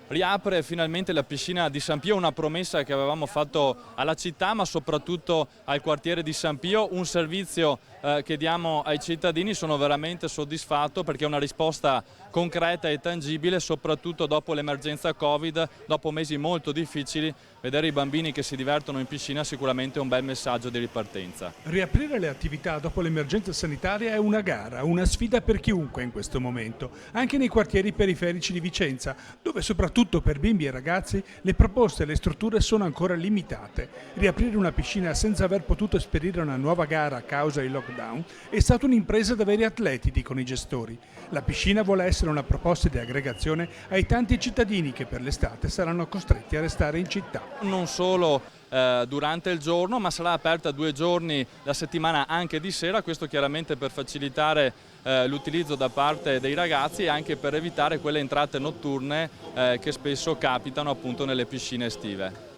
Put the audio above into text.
Riapre finalmente la piscina di San Pio, una promessa che avevamo fatto alla città ma soprattutto al quartiere di San Pio, un servizio che diamo ai cittadini. Sono veramente soddisfatto perché è una risposta concreta e tangibile, soprattutto dopo l'emergenza Covid, dopo mesi molto difficili. Vedere i bambini che si divertono in piscina sicuramente è un bel messaggio di ripartenza. Riaprire le attività dopo l'emergenza sanitaria è una gara, una sfida per chiunque in questo momento, anche nei quartieri periferici di Vicenza, dove soprattutto per bimbi e ragazzi le proposte e le strutture sono ancora limitate. Riaprire una piscina senza aver potuto esperire una nuova gara a causa del lockdown è stata un'impresa da veri atleti, dicono i gestori. La piscina vuole essere una proposta di aggregazione ai tanti cittadini che per l'estate saranno costretti a restare in città. Non solo durante il giorno, ma sarà aperta 2 giorni la settimana anche di sera, questo chiaramente per facilitare l'utilizzo da parte dei ragazzi e anche per evitare quelle entrate notturne che spesso capitano appunto nelle piscine estive.